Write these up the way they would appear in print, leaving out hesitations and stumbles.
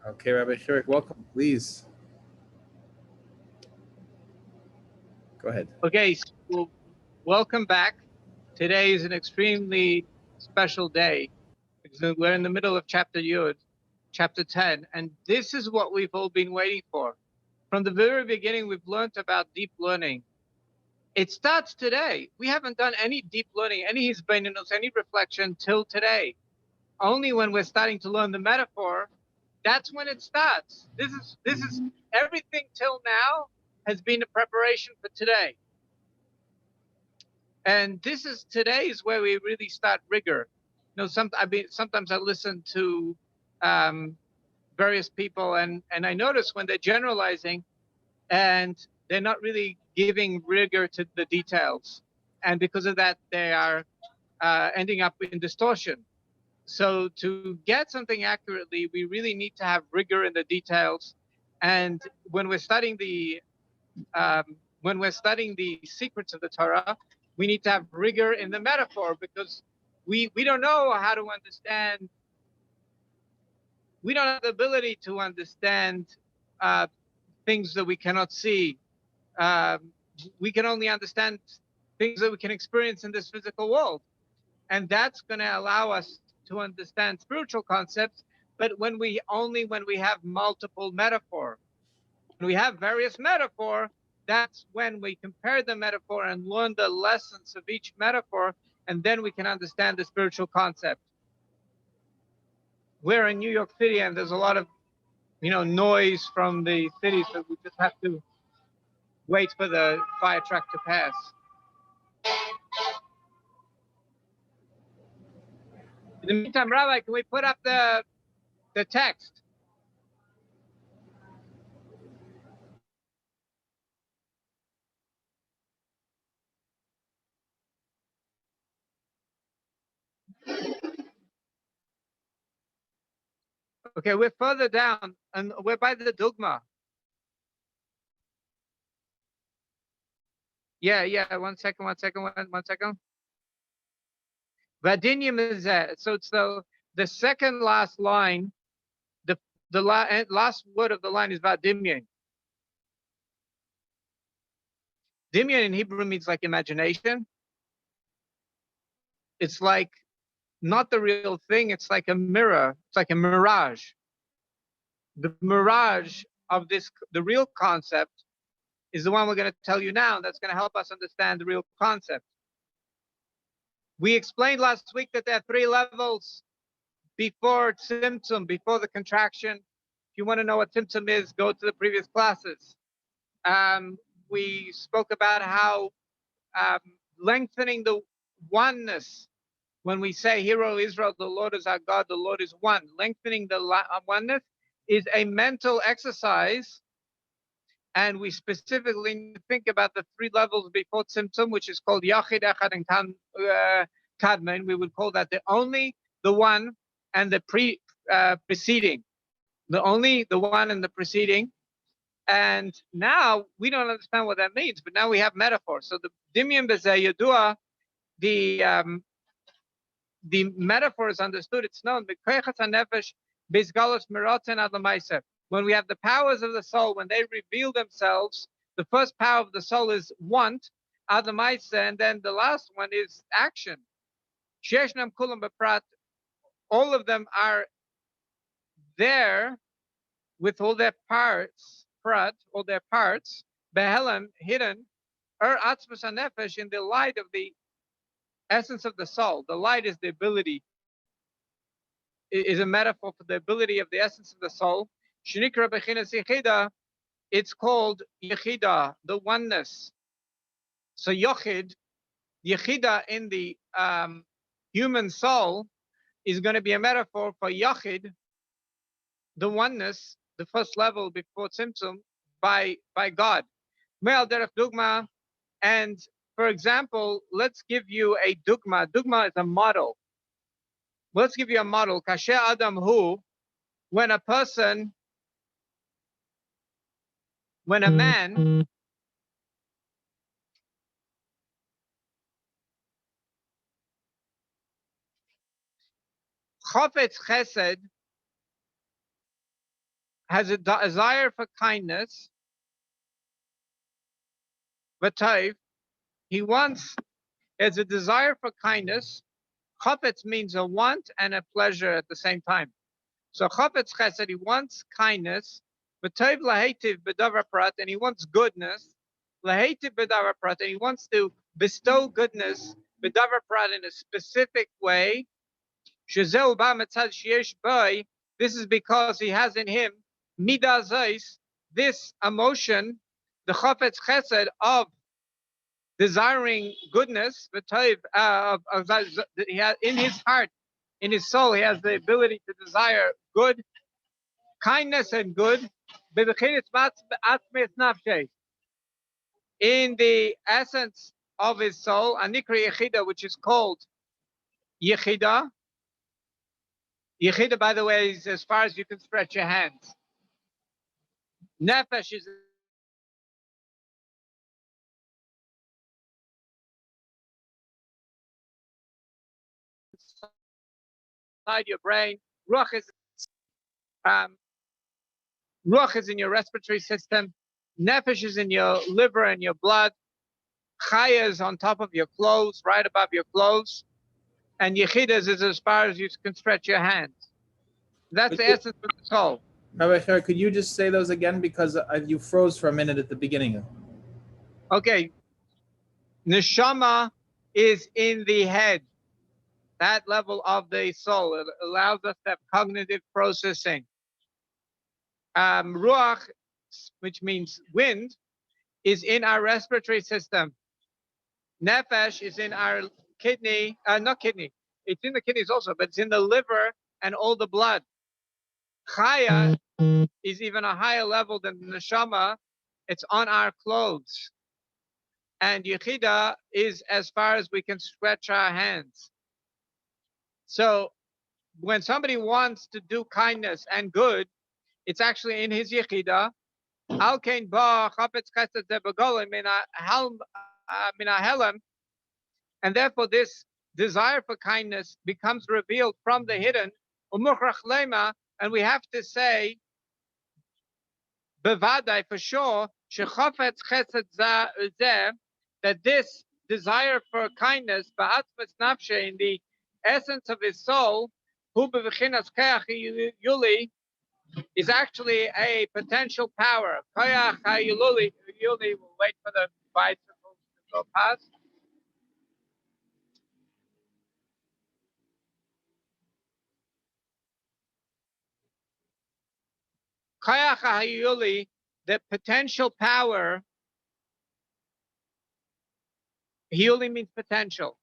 Okay, Rabbi Shirik, welcome. Please go ahead. Okay, so welcome back. Today is an extremely special day because we're in the middle of chapter Yud, chapter 10, and this is what we've all been waiting for. From the very beginning, we've learned about deep learning. It starts today. We haven't done any deep learning, any hisbaininus, any reflection till today. Only when we're starting to learn the metaphor, that's when it starts. This is everything till now has been a preparation for today. And this is today is where we really start rigor. You know, sometimes I listen to various people, and I notice when they're generalizing, and they're not really giving rigor to the details, and because of that, they are ending up in distortion. So to get something accurately, we really need to have rigor in the details. And when we're studying the secrets of the Torah, we need to have rigor in the metaphor because we don't know how to understand. We don't have the ability to understand things that we cannot see. We can only understand things that we can experience in this physical world, and that's going to allow us to understand spiritual concepts. But when we have multiple metaphor, when we have various metaphor, that's when we compare the metaphor and learn the lessons of each metaphor, and then we can understand the spiritual concept. We're in New York City, and there's a lot of noise from the city, so we just have to wait for the fire truck to pass. In the meantime, Rabbi, can we put up the text? Okay, we're further down, and we're by the dogma. Yeah. One second. Vadinyam is that. So it's the second last line. The last word of the line is Vadimyan. Dimyan in Hebrew means like imagination. It's like not the real thing. It's like a mirror. It's like a mirage. The mirage of the real concept, is the one we're going to tell you now. That's going to help us understand the real concept. We explained last week that there are 3 levels before Tzimtzum, before the contraction. If you want to know what Tzimtzum is, go to the previous classes. We spoke about how lengthening the oneness, when we say, "Hear, O Israel, the Lord is our God, the Lord is one," lengthening the oneness is a mental exercise. And we specifically need to think about the 3 levels before Tzimtzum, which is called Yachid, Echad, and Kadmen. We would call that the only, the one, and the preceding. The only, the one, and the preceding. And now we don't understand what that means, but now we have metaphor. So the Dimyan Bezeh Yadua, the metaphor is understood, it's known. When we have the powers of the soul, when they reveal themselves, the first power of the soul is want, and then the last one is action. All of them are there with all their parts, all their parts, behelam, hidden, in the light of the essence of the soul. The light is the ability, is a metaphor for the ability of the essence of the soul. Shinikra bechinas yechida, it's called yechida, the oneness. So yochid, yechida in the human soul is going to be a metaphor for yochid, the oneness, the first level before Tzimtzum, by God. Me'al derech dugma, and for example, let's give you a dugma. Dugma is a model. Let's give you a model. Kasher Adam Hu, when a man chofetz chesed, has a desire for kindness, v'tov, he has a desire for kindness. Chafetz means a want and a pleasure at the same time. So Chafetz Chesed, he wants kindness, v'tov lahetiv b'davar prat, and he wants goodness, lahetiv b'davar prat, and he wants to bestow goodness, b'davar prat, in a specific way. Shezeu ba mitzad sheyesh bai. This is because he has in him midah zos, this emotion, the Chafetz Chesed of desiring goodness, he has in his heart, in his soul, he has the ability to desire good, kindness and good. In the essence of his soul, anikra yechida, which is called yechida. Yechida, by the way, is as far as you can stretch your hands. Nefesh is inside your brain. Ruach is in your respiratory system. Nefesh is in your liver and your blood. Chaya is on top of your clothes, right above your clothes. And Yechidas is as far as you can stretch your hands. That's the essence of the soul. Rabbi Sher, could you just say those again, because you froze for a minute at the beginning? Okay. Neshama is in the head, that level of the soul. It allows us to have cognitive processing. Ruach, which means wind, is in our respiratory system. Nefesh is in our kidney, not kidney. It's in the kidneys also, but it's in the liver and all the blood. Chaya is even a higher level than the neshama. It's on our clothes. And Yechida is as far as we can stretch our hands. So when somebody wants to do kindness and good, it's actually in his Yechida. And therefore this desire for kindness becomes revealed from the hidden. And we have to say, bevadai, for sure, that this desire for kindness, in the essence of his soul, is actually a potential power. We'll wait for the bicycles to go past. The potential power, Hiyuli means potential.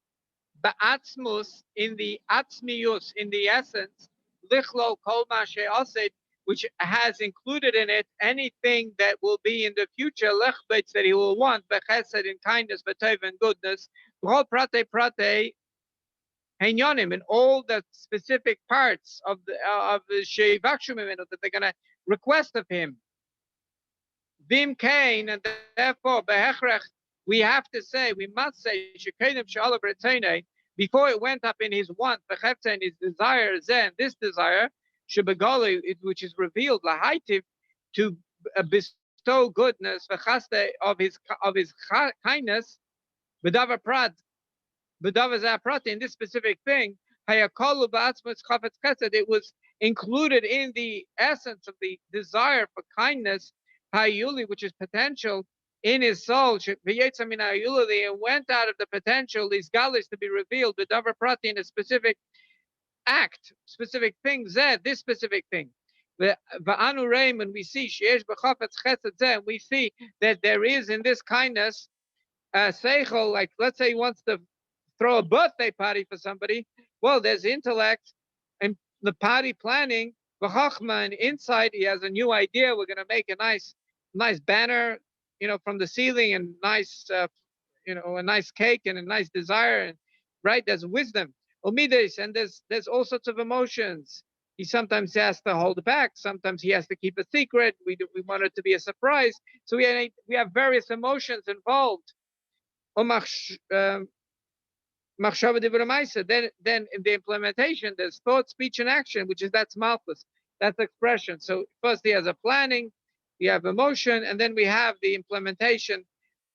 Ba'atzmus, in the atzmius, in the essence, lichlo kol ma she'asid, which has included in it anything that will be in the future, lechbetz, that he will want, bechesed, in kindness, b'tov, and goodness, b'chol prate, henyonim, in all the specific parts of the she'ivakshum mimenu, that they're going to request of him. Vim kain, and therefore, behechrech, we have to say, we must say, before it went up in his want, and his desire, then this desire, which is revealed, to bestow goodness, of his kindness, in this specific thing, it was included in the essence of the desire for kindness, which is potential, in his soul, and went out of the potential, these galis, to be revealed, in a specific act, specific thing, this specific thing. When we see we see that there is in this kindness seichel, like let's say he wants to throw a birthday party for somebody. Well, there's intellect and the party planning, v'chachma, and inside he has a new idea. We're going to make a nice banner, from the ceiling, and nice, a nice cake and a nice desire, and right, there's wisdom. Omides, and there's all sorts of emotions. He sometimes has to hold back. Sometimes he has to keep a secret. We want it to be a surprise. So we have various emotions involved. Then in the implementation, there's thought, speech, and action, which is that's malchus. That's expression. So first he has a planning, you have emotion, and then we have the implementation,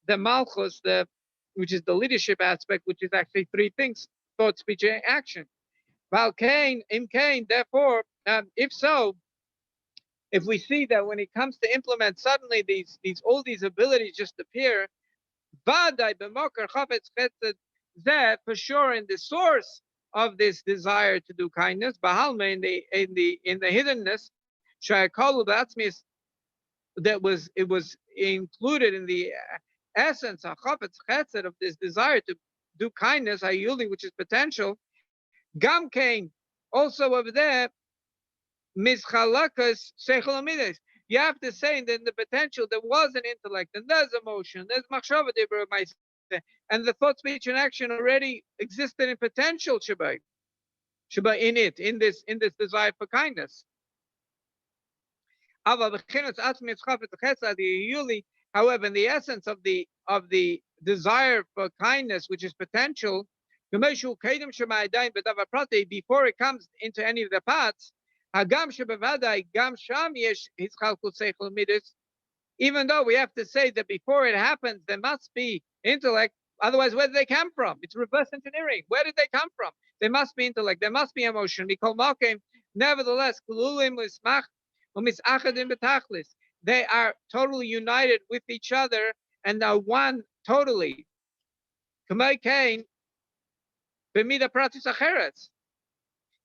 the malchus, which is the leadership aspect, which is actually three things: thought, speech, and action. Val Cain, Im Cain. Therefore, if so, if we see that when it comes to implement, suddenly all these abilities just appear, Vadai b'moker chafetz chesed zeh, for sure in the source of this desire to do kindness, bahalma in the hiddenness, shayakalu b'atzmis, it was included in the essence of chafetz chesed of this desire to do kindness, ayuli, which is potential. Gam kain, also over there, mischalakas seichel amides. You have to say that in the potential there was an intellect and there's emotion, there's machshava dibur ma'aseh, and the thought, speech, and action already existed in potential Shabbat in this desire for kindness. However, in the essence of the desire for kindness, which is potential, before it comes into any of the parts, even though we have to say that before it happens, there must be intellect. Otherwise, where did they come from? It's reverse engineering. Where did they come from? There must be intellect. There must be emotion. Nevertheless, they are totally united with each other and are one totally.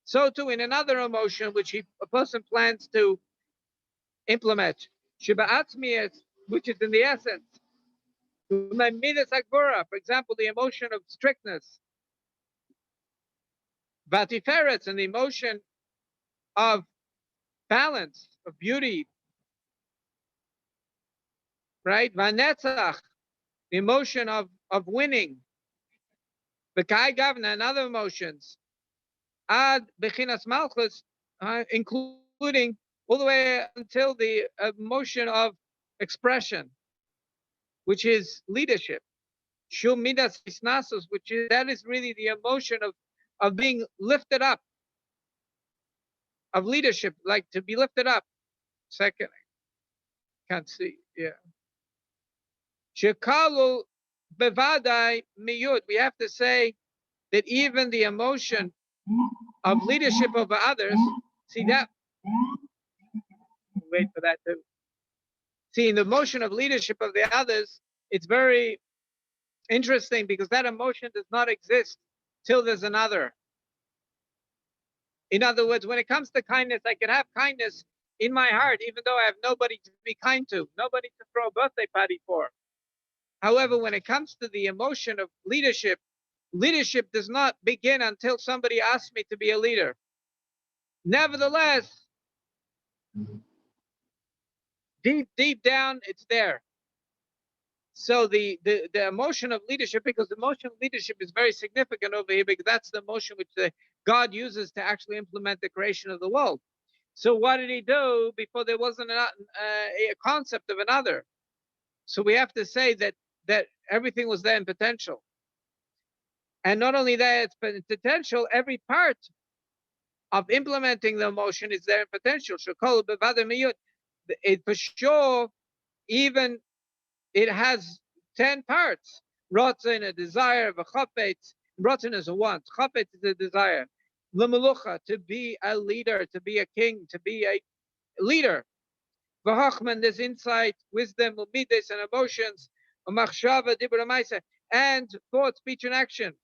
So too in another emotion which a person plans to implement, which is in the essence. For example, the emotion of strictness, Vatiferetz, and the emotion of balance, of beauty, right? Vanetzach, the emotion of winning, Bekai Gavna, and other emotions, Ad Bechinas Malchus, including all the way until the emotion of expression, which is leadership. Shum Midas Isnasus, that is really the emotion of being lifted up, of leadership, like to be lifted up. Second, can't see, yeah. Shekalu bevadai miyud. We have to say that even the emotion of leadership over others, see that, wait for that to see in the emotion of leadership of the others, it's very interesting because that emotion does not exist till there's another. In other words, when it comes to kindness, I can have kindness in my heart, even though I have nobody to be kind to, nobody to throw a birthday party for. However, when it comes to the emotion of leadership, leadership does not begin until somebody asks me to be a leader. Nevertheless, deep down, it's there. So the emotion of leadership, because the emotion of leadership is very significant over here, because that's the emotion which God uses to actually implement the creation of the world. So what did he do before there wasn't a concept of another? So we have to say that everything was there in potential. And not only that, it's potential, every part of implementing the emotion is there in potential. It for sure, even it has 10 parts. Rotzen, a desire, v'chafetz. Rotzen is a want. Chafetz is a desire. L'melucha, to be a leader, to be a king, to be a leader. V'chachman, there's insight, wisdom, umides, and emotions. Machshava, dibur ma'aseh, and thought, speech, and action.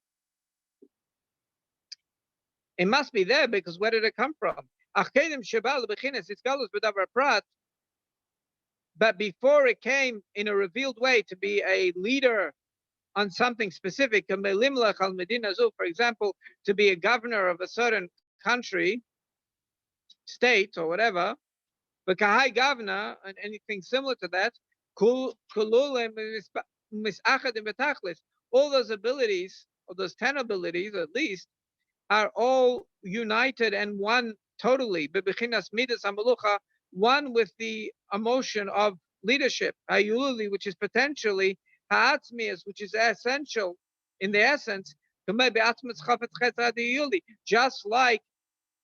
It must be there because where did it come from? But before it came in a revealed way to be a leader on something specific, for example, to be a governor of a certain country, state, or whatever, but kahai governor and anything similar to that, all those abilities, or those 10 abilities at least, are all united and one totally, one with the emotion of leadership, which is potentially which is essential in the essence,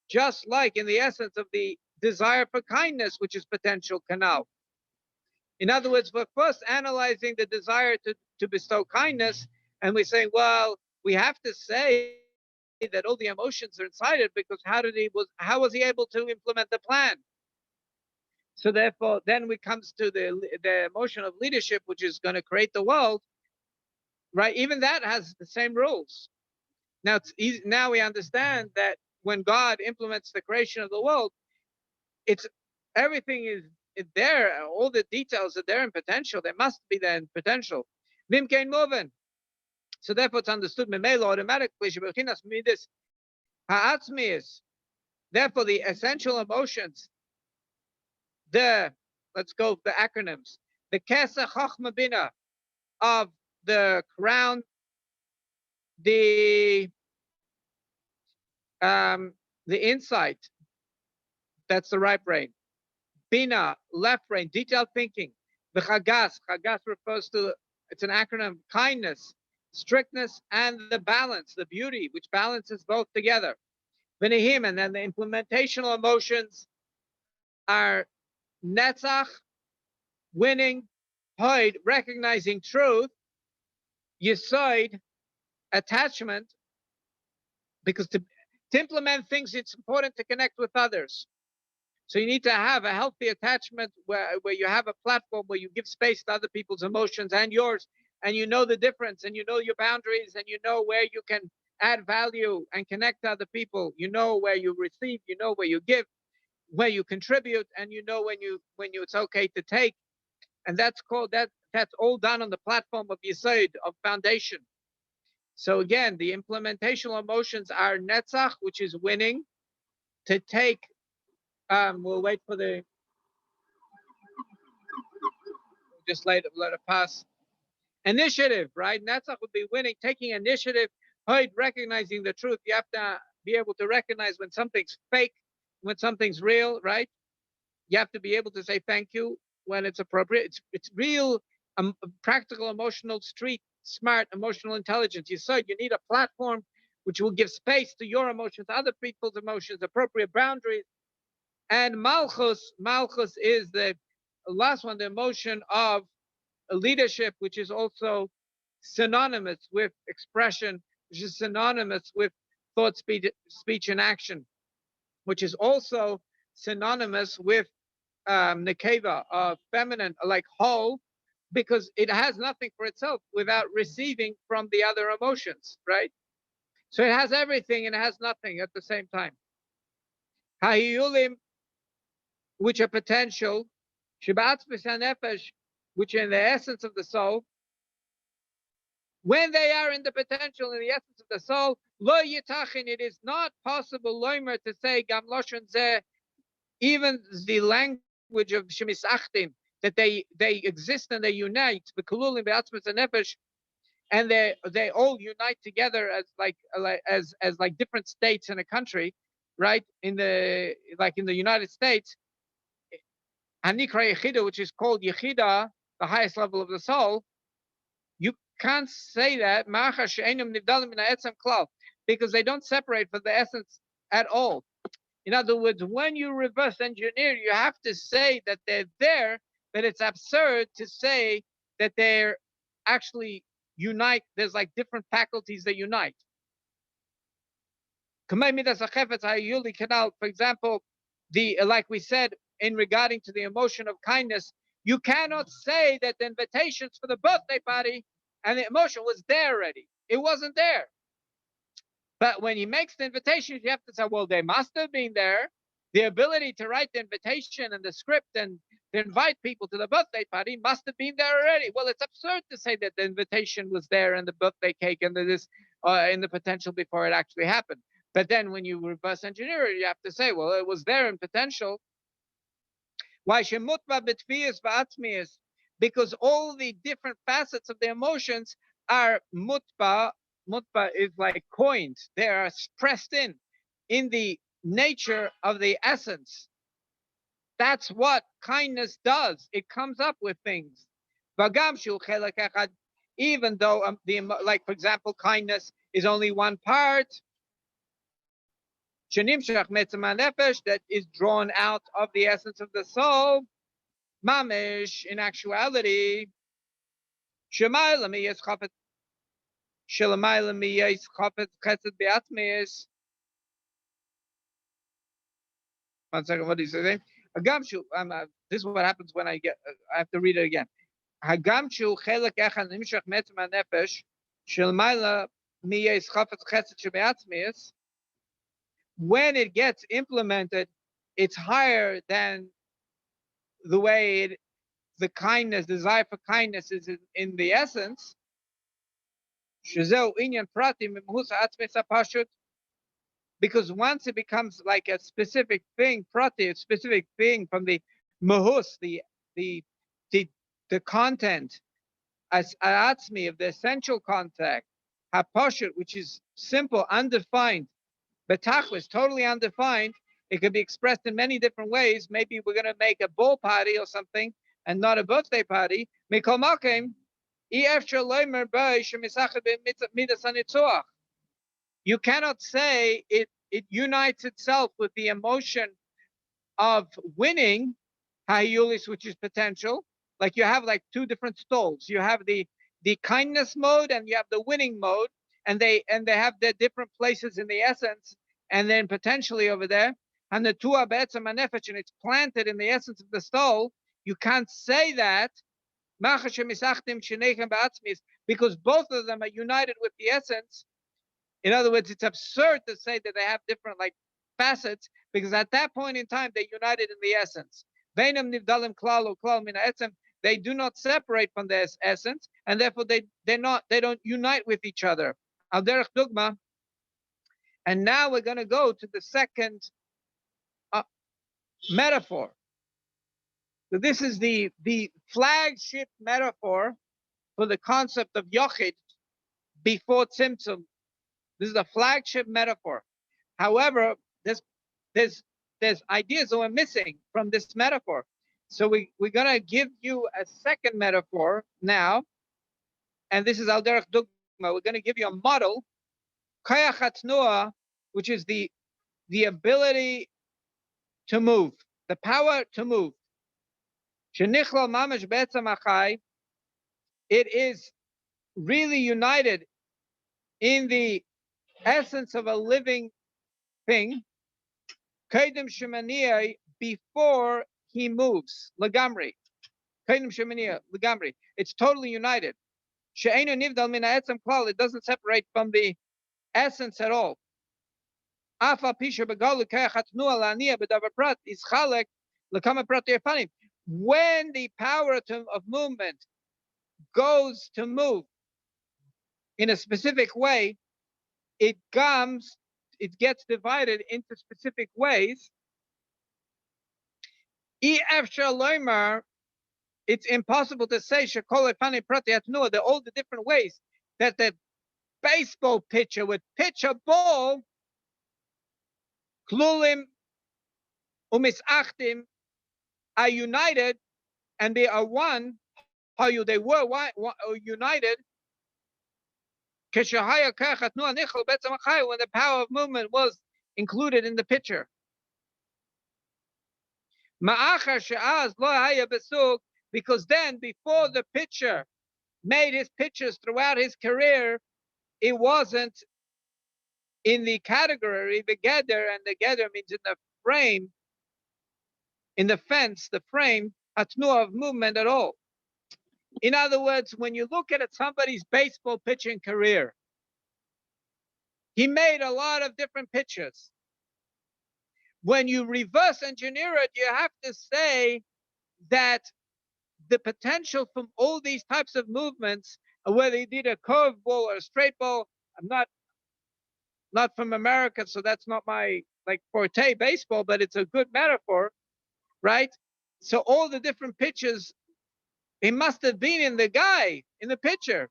just like in the essence of the desire for kindness, which is potential canal. In other words, we're first analyzing the desire to bestow kindness, and we're saying, well, we have to say that all the emotions are inside it, because how was he able to implement the plan? So therefore, then we comes to the emotion of leadership, which is going to create the world, right? Even that has the same rules. Now it's easy, now we understand that when God implements the creation of the world, it's everything is there, all the details are there in potential. They must be there in potential. Vimkein moving. So therefore, it's understood memelo automatically. Shebechinas midis ha'atzmius. Therefore, the essential emotions, let's go the acronyms. The Kesach Chochma Bina of the crown, the insight, that's the right brain. Bina, left brain, detailed thinking. The Chagas refers to, it's an acronym, kindness, strictness, and the balance, the beauty, which balances both together. Vinahim, and then the implementational emotions are Netzach, winning, Hoid, recognizing truth, Yesod, attachment, because to implement things, it's important to connect with others. So you need to have a healthy attachment where you have a platform where you give space to other people's emotions and yours, and you know the difference, and you know your boundaries, and you know where you can add value and connect to other people. You know where you receive, you know where you give, where you contribute, and you know when you it's okay to take. And that's all done on the platform of Yesod, of foundation. So again, the implementational emotions are Netzach, which is winning, to take. We'll wait for just let it pass. Initiative, right? Netzach would be winning, taking initiative, recognizing the truth. You have to be able to recognize when something's fake, when something's real, right? You have to be able to say thank you when it's appropriate. It's real, practical, emotional, street smart, emotional intelligence. You said you need a platform which will give space to your emotions, other people's emotions, appropriate boundaries. And Malchus is the last one, the emotion of leadership, which is also synonymous with expression, which is synonymous with thought, speech, and action, which is also synonymous with nekeva, feminine, like whole, because it has nothing for itself without receiving from the other emotions, right? So it has everything and it has nothing at the same time. Hayulim, which are potential, shibatzmis nefesh, which are in the essence of the soul. When they are in the potential, in the essence of the soul, lo yitachin, it is not possible, loimer, to say gam loshon zeh, even the language of shemisachtim, that they exist and they unite, b'kululim be'atzmis nefesh, and they all unite together as like different states in a country, right? In the United States, Hanikra Yechida, which is called Yechida, the highest level of the soul, you can't say that because they don't separate from the essence at all. In other words, when you reverse engineer, you have to say that they're there, but it's absurd to say that they're actually unite. There's like different faculties that unite. For example, like we said, in regarding to the emotion of kindness, you cannot say that the invitations for the birthday party and the emotion was there already. It wasn't there. But when he makes the invitations, you have to say, well, they must have been there. The ability to write the invitation and the script and to invite people to the birthday party must have been there already. Well, it's absurd to say that the invitation was there and the birthday cake and this in the potential before it actually happened. But then when you reverse engineer it, you have to say, well, it was there in potential. Why shemutba betfius va'atzmius? Because all the different facets of the emotions are mutba. Mutba is like coins. They are pressed in the nature of the essence. That's what kindness does. It comes up with things. Even though like for example, kindness is only one part. that is drawn out of the essence of the soul, mamish, in actuality, one second, what is he saying? This is what happens when I have to read it again. Hagamshu chelak echad nimshach metzem hanefesh shel mayla miyes chafetz chesed shebeatzmius. When it gets implemented, it's higher than the way the kindness, desire for kindness is in the essence. Shezeu inyan prati mimhus atzmes apashut. Because once it becomes like a specific thing, prati, a specific thing from the mahus, the content, as atzmi of the essential contact, hapashut, which is simple, undefined, betachlis, totally undefined. It could be expressed in many different ways. Maybe we're going to make a ball party or something, and not a birthday party. Mikol makim, you cannot say it unites itself with the emotion of winning, hayulis, which is potential. Like you have like two different stoles. You have the kindness mode and you have the winning mode, and they have their different places in the essence, and then potentially over there, and the tua be'etzem hanefesh, and it's planted in the essence of the stole. You can't say that because both of them are united with the essence. In other words, it's absurd to say that they have different like facets, because at that point in time they're united in the essence. They do not separate from their essence, and therefore they don't unite with each other. Al derech dugma. And now we're going to go to the second metaphor. So this is the flagship metaphor for the concept of Yochid before Tzimtzum. This is the flagship metaphor. However, there's ideas that we're missing from this metaphor. So we're going to give you a second metaphor now, and this is Al Derech Dugma. We're going to give you a model, Kayach HaTnuah, which is the ability to move, the power to move. Shenichlo mamash be'etzem achai, it is really united in the essence of a living thing. Kaidem shemaniyah, before he moves, lagamri. Kaidem shemaniyah, lagamri. It's totally united. She'einu nivdal min ha'etzem klal, it doesn't separate from the essence at all. Afa pisha begalu kayach hatnuah la'aniyah b'davar prat is chalek l'kama prat yafanim. When the power of movement goes to move in a specific way, it gets divided into specific ways. It's impossible to say that all the different ways that the baseball pitcher would pitch a ball, klulim umisachtim, are united, and they are one. How they were united. When the power of movement was included in the pitcher. Because then, before the pitcher made his pitches throughout his career, it wasn't in the category, the gather, and the gather means in the frame, in the fence, the frame, atnuah of movement at all. In other words, when you look at somebody's baseball pitching career, he made a lot of different pitches. When you reverse engineer it, you have to say that the potential from all these types of movements, whether he did a curved ball or a straight ball, I'm not from America, so that's not my like forte, baseball, but it's a good metaphor, right? So all the different pitches, it must have been in the guy, in the pitcher.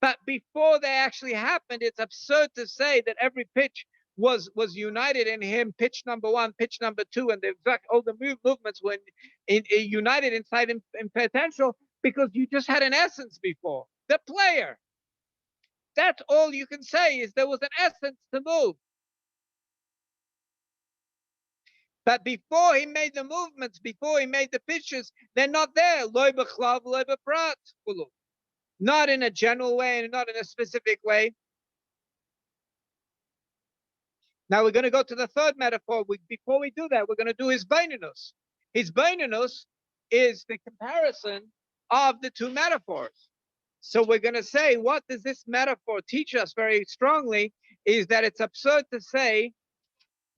But before they actually happened, it's absurd to say that every pitch was united in him, pitch number one, pitch number two, and all the movements were united inside him in potential, because you just had an essence before. The player. That's all you can say, is there was an essence to move. But before he made the movements, before he made the pictures, they're not there. Loy b'chlav, loy b'prat. Not in a general way and not in a specific way. Now we're going to go to the third metaphor. Before we do that, we're going to do his beinunus. His beinunus is the comparison of the two metaphors. So we're going to say, what does this metaphor teach us very strongly is that it's absurd to say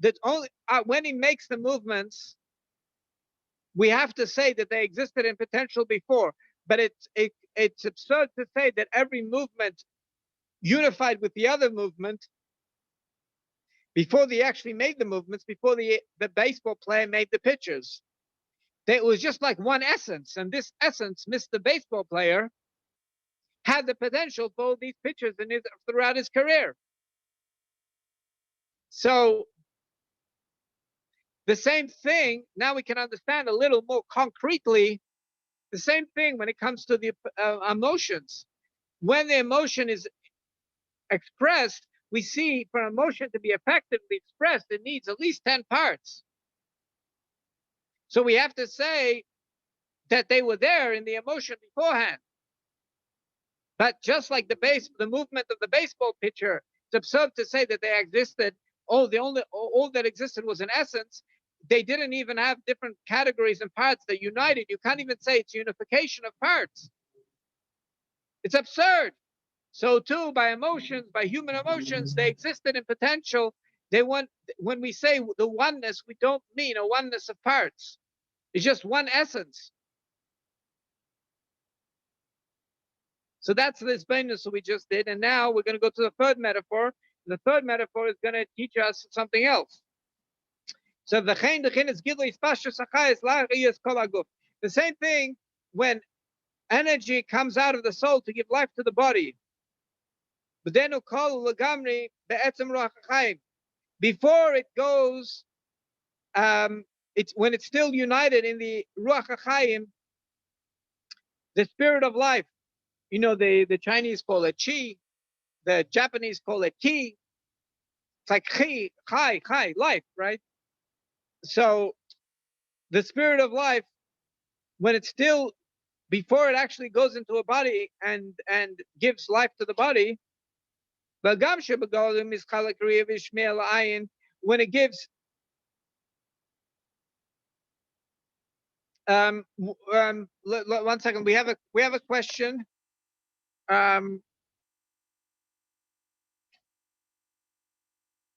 that only when he makes the movements, we have to say that they existed in potential before. But it's absurd to say that every movement unified with the other movement before they actually made the movements, before the baseball player made the pitches. It was just like one essence, and this essence, Mr. Baseball Player, had the potential for these pitches throughout his career. So the same thing, now we can understand a little more concretely, the same thing when it comes to the emotions. When the emotion is expressed, we see for an emotion to be effectively expressed, it needs at least 10 parts. So we have to say that they were there in the emotion beforehand. But just like the movement of the baseball pitcher, it's absurd to say that they existed. All that existed was an essence. They didn't even have different categories and parts that united. You can't even say it's unification of parts. It's absurd. So too, by emotions, by human emotions, they existed in potential. When we say the oneness, we don't mean a oneness of parts. It's just one essence. So that's this beinunus we just did. And now we're going to go to the third metaphor. The third metaphor is going to teach us something else. So the same thing when energy comes out of the soul to give life to the body. Before it goes, when it's still united in the Ruach HaChaim, the spirit of life. You know, the Chinese call it chi, the Japanese call it ki. It's like chai, life, right? So the spirit of life, when it's still, before it actually goes into a body and gives life to the body, when it gives one second, we have a question. And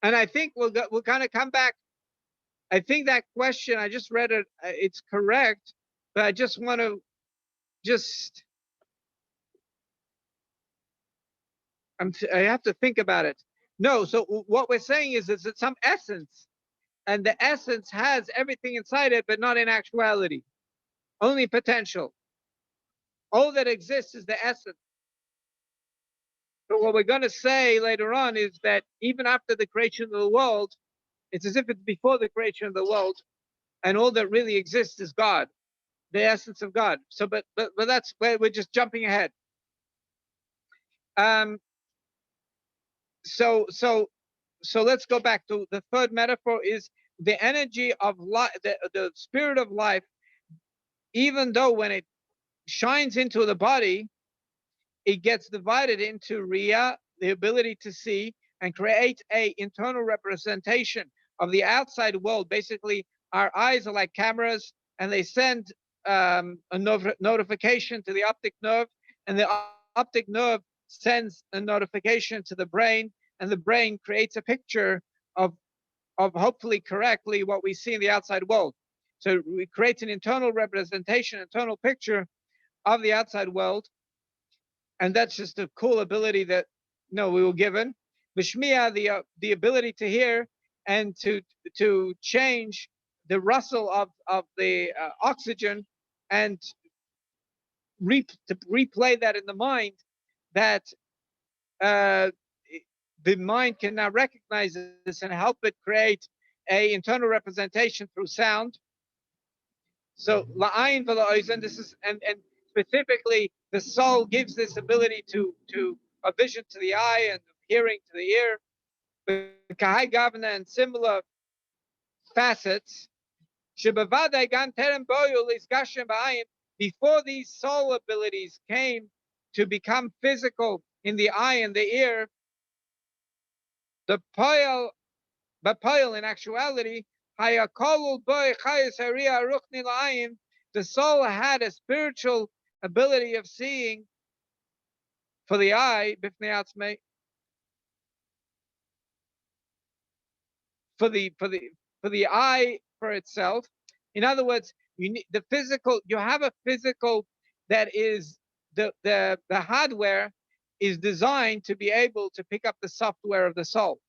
I think we'll kind of come back. I think that question, I just read it, it's correct, but I just want to I have to think about it. No, so what we're saying is it's some essence, and the essence has everything inside it, but not in actuality, only potential. All that exists is the essence. But what we're going to say later on is that even after the creation of the world, it's as if it's before the creation of the world, and all that really exists is God, the essence of God. So, but that's where we're just jumping ahead. So let's go back to the third metaphor is the energy of life, the spirit of life, even though when it shines into the body, it gets divided into Riyah, the ability to see, and create a internal representation of the outside world. Basically, our eyes are like cameras, and they send a notification to the optic nerve, and the optic nerve sends a notification to the brain, and the brain creates a picture of hopefully correctly what we see in the outside world. So we create an internal representation, internal picture of the outside world. And that's just a cool ability that we were given. Bishmiya, the ability to hear and to change the rustle of the oxygen and to replay that in the mind, that the mind can now recognize this and help it create a internal representation through sound. So la'ayin v'la'ozen, this is and specifically the soul gives this ability to a vision to the eye and hearing to the ear. The kahai gavna and similar facets Shebavadai gan terem boyu lisgashem ba'ayin, before these soul abilities came to become physical in the eye and the ear, the poil, but poil in actuality, hayakolul boy chayes haria ruchni la'ayin, the soul had a spiritual ability of seeing for the eye, bifnei atzmei, for the eye for itself. In other words, you need the physical. You have a physical that is the hardware is designed to be able to pick up the software of the soul.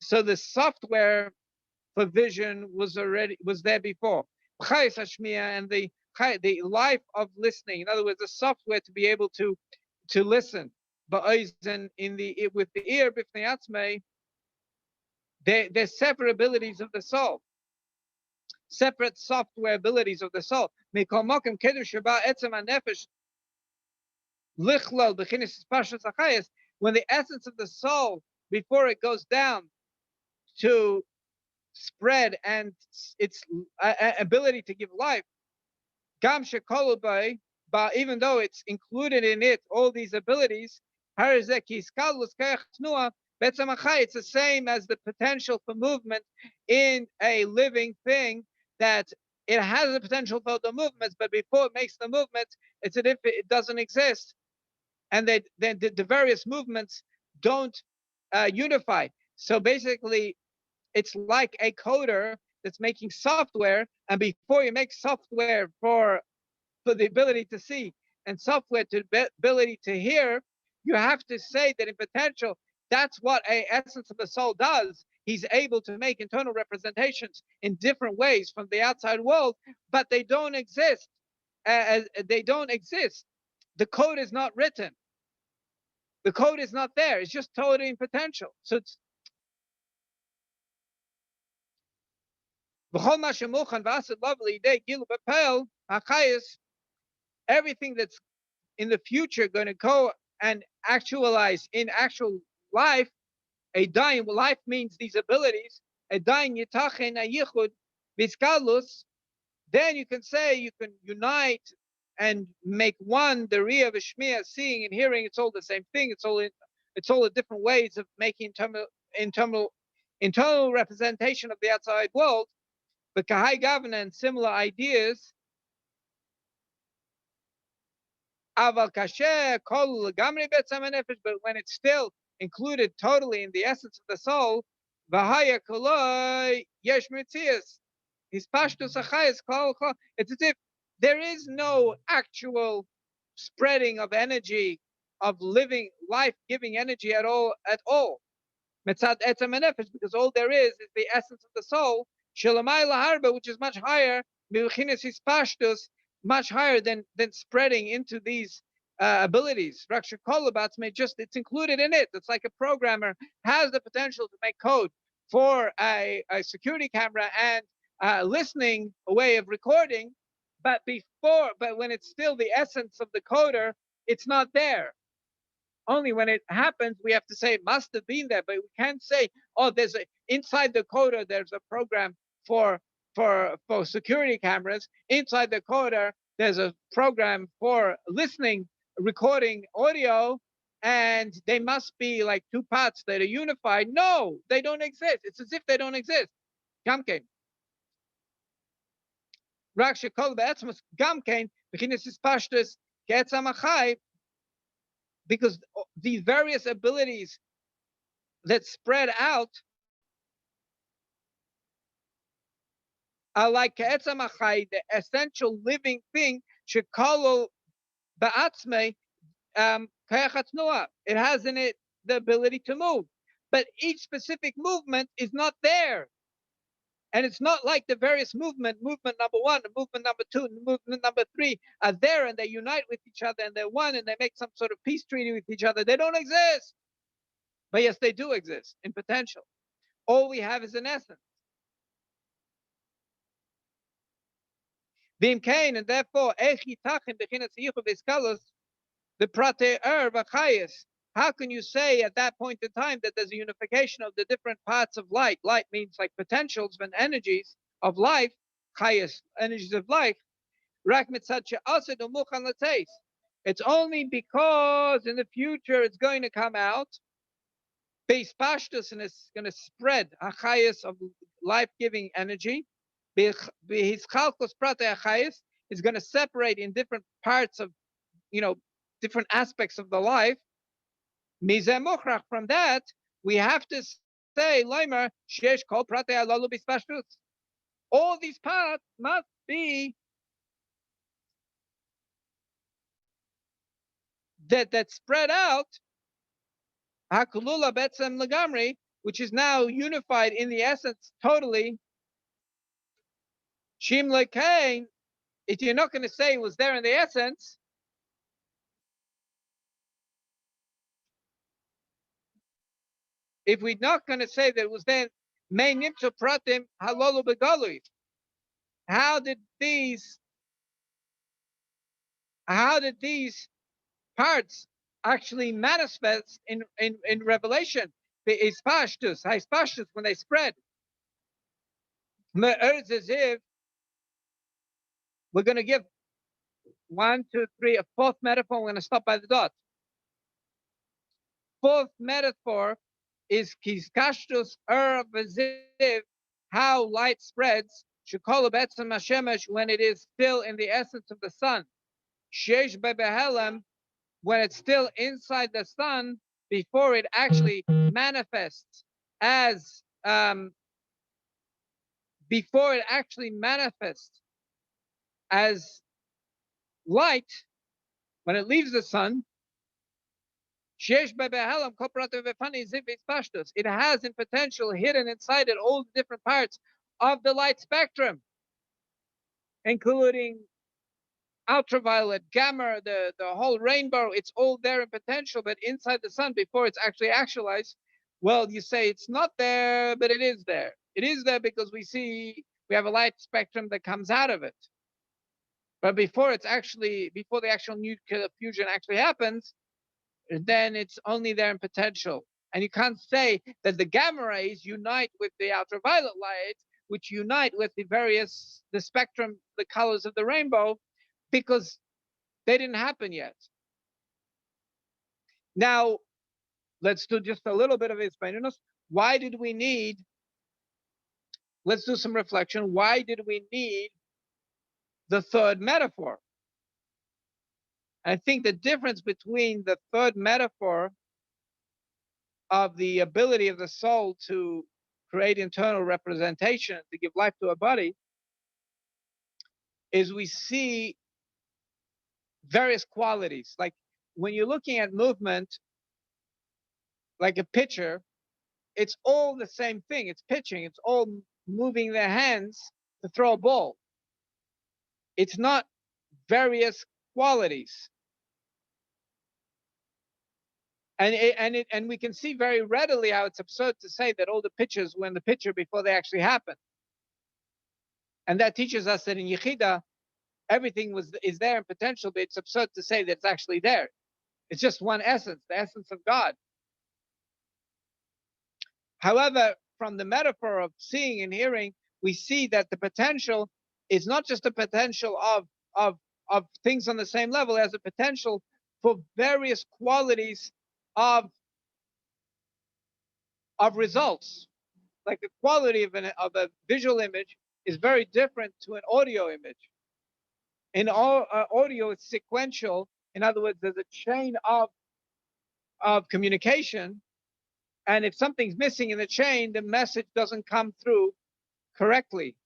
So the software for vision was there before. And the life of listening. In other words, the software to be able to listen. But in the with the ear, bifnei atzmei, they're separate abilities of the soul, separate software abilities of the soul. When the essence of the soul, before it goes down to spread and its ability to give life, but even though it's included in it all these abilities, it's the same as the potential for movement in a living thing, that it has the potential for the movements, but before it makes the movements, it's as if it doesn't exist. And the various movements don't unify. So basically, it's like a coder that's making software, and before you make software for the ability to see and software to the ability to hear, you have to say that in potential, that's what a essence of the soul does. He's able to make internal representations in different ways from the outside world, but they don't exist. They don't exist. The code is not written. The code is not there. It's just totally in potential. So it's everything that's in the future going to go and actualize in actual life. A dying life means these abilities. A dying yitachen ayichud biskalus. Then you can say you can unite and make one. The ria v'shmiya, seeing and hearing, it's all the same thing. It's all the different ways of making internal representation of the outside world. But kahai gavna and similar ideas. Aval kasher kol gamri betzam nefesh, but when it's still included totally in the essence of the soul, v'haya koloi yesh mitzias, his pashtus achayis kol kol. It's as if there is no actual spreading of energy, of living, life-giving energy at all. Metzad etzam nefesh, because all there is the essence of the soul, shalamai laharba, which is much higher, milchinis his pashtus, much higher than spreading into these abilities. Raksha Kolabat's may just, it's included in it. It's like a programmer has the potential to make code for a security camera and listening, a way of recording, but when it's still the essence of the coder, it's not there. Only when it happens, we have to say it must have been there, but we can't say, oh, inside the coder, there's a program for security cameras. Inside the coder, there's a program for listening, recording audio, and they must be like two parts that are unified. No, they don't exist. It's as if they don't exist. Gamkein. Raksha kol be'etzmus gamkein, b'chinis pashtus ke'etzam achai, because these various abilities that spread out are like ke'etzam achai, the essential living thing, shekalo ba'atzmei kayachatnua. It has in it the ability to move, but each specific movement is not there. And it's not like the various movement number one, movement number two, movement number three are there, and they unite with each other, and they're one, and they make some sort of peace treaty with each other. They don't exist. But yes, they do exist in potential. All we have is an essence. And therefore, the prate v'chayis. How can you say at that point in time that there's a unification of the different parts of light? Light means like potentials and energies of life, highest energies of life, it's only because in the future it's going to come out, base pashtus, and it's going to spread a highest of life-giving energy. His chalkos prate achayis is going to separate in different parts of, different aspects of the life. From that, we have to say, Leimer, shesh kol prate alalu bispashtus. All these parts must be that spread out, hakulula betzem lagamri, which is now unified in the essence totally. Shim lekain, if you're not going to say it was there in the essence, if we're not going to say that it was there, may nimtzu pratim halolu begalui. How did these parts actually manifest in Revelation? The ispashtus, when they spread. As if we're going to give 1, 2, 3, a fourth metaphor. We're going to stop by the dot. Fourth metaphor is kiskashtus v'ziv, how light spreads. Shekolu betzem hashemesh, when it is still in the essence of the sun. Shesh bebehelem, when it's still inside the sun before it actually manifests as light, when it leaves the sun. It has in potential hidden inside it all the different parts of the light spectrum, including ultraviolet, gamma, the whole rainbow. It's all there in potential, but inside the sun before it's actually actualized. Well, you say it's not there, but it is there. It is there because we have a light spectrum that comes out of it. But before the actual nuclear fusion actually happens, then it's only there in potential. And you can't say that the gamma rays unite with the ultraviolet light, which unite with the spectrum, the colors of the rainbow, because they didn't happen yet. Now, let's do just a little bit of Isbainunos. Let's do some reflection. Why did we need the third metaphor? I think the difference between the third metaphor of the ability of the soul to create internal representation, to give life to a body, is we see various qualities. Like when you're looking at movement, like a pitcher, it's all the same thing. It's pitching. It's all moving their hands to throw a ball. It's not various qualities. And we can see very readily how it's absurd to say that all the pitchers were in the pitcher before they actually happened. And that teaches us that in Yechida, everything is there in potential, but it's absurd to say that it's actually there. It's just one essence, the essence of God. However, from the metaphor of seeing and hearing, we see that the potential is not just a potential of things on the same level, as a potential for various qualities of results. Like the quality of a visual image is very different to an audio image. In audio, it's sequential. In other words, there's a chain of communication. And if something's missing in the chain, the message doesn't come through correctly.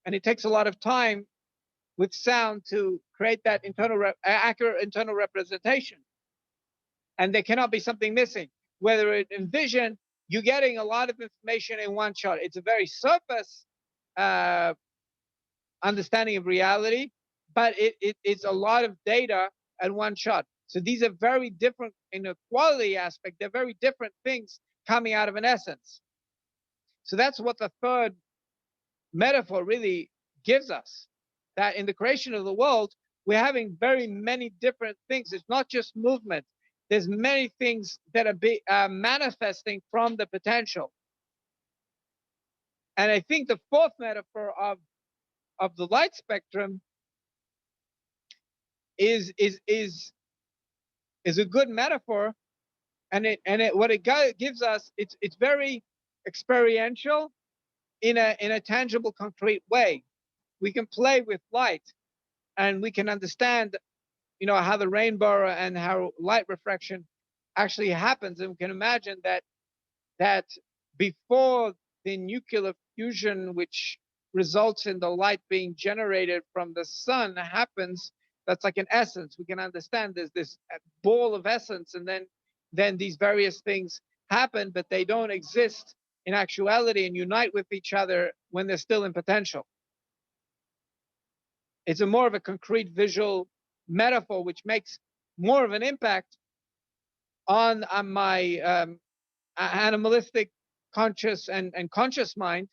And it takes a lot of time with sound to create that accurate internal representation. And there cannot be something missing. Whether in vision, you're getting a lot of information in one shot. It's a very surface understanding of reality, but it's a lot of data at one shot. So these are very different in a quality aspect. They're very different things coming out of an essence. So that's what the third metaphor really gives us, that in the creation of the world, we're having very many different things. It's not just movement. There's many things that are manifesting from the potential. And I think the fourth metaphor of the light spectrum is a good metaphor, and it what it gives us, it's very experiential in a tangible, concrete way. We can play with light, and we can understand, how the rainbow and how light refraction actually happens, and we can imagine that before the nuclear fusion, which results in the light being generated from the sun, happens, that's like an essence. We can understand there's this ball of essence, and then these various things happen, but they don't exist in actuality and unite with each other when they're still in potential. It's a more of a concrete visual metaphor, which makes more of an impact on my animalistic conscious and conscious mind,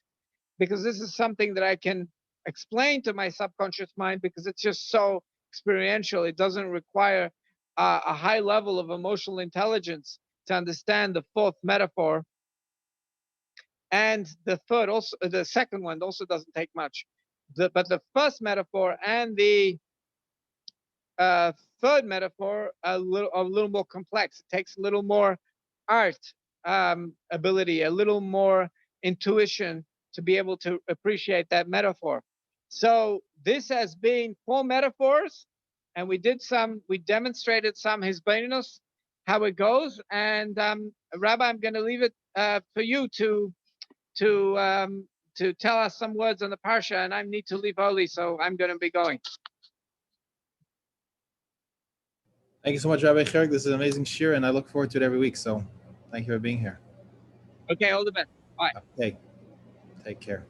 because this is something that I can explain to my subconscious mind, because it's just so experiential. It doesn't require a high level of emotional intelligence to understand the fourth metaphor. And the third, also the second one, also doesn't take much. But the first metaphor and the third metaphor are a little more complex. It takes a little more art ability, a little more intuition to be able to appreciate that metaphor. So this has been 4 metaphors, and we demonstrated some hisbonenus, how it goes. And Rabbi, I'm going to leave it for you to tell us some words on the parsha, and I need to leave early, so I'm going to be going. Thank you so much, Rabbi Cherg. This is an amazing shir, and I look forward to it every week. So thank you for being here. Okay, all the best. Bye. Okay. Take care.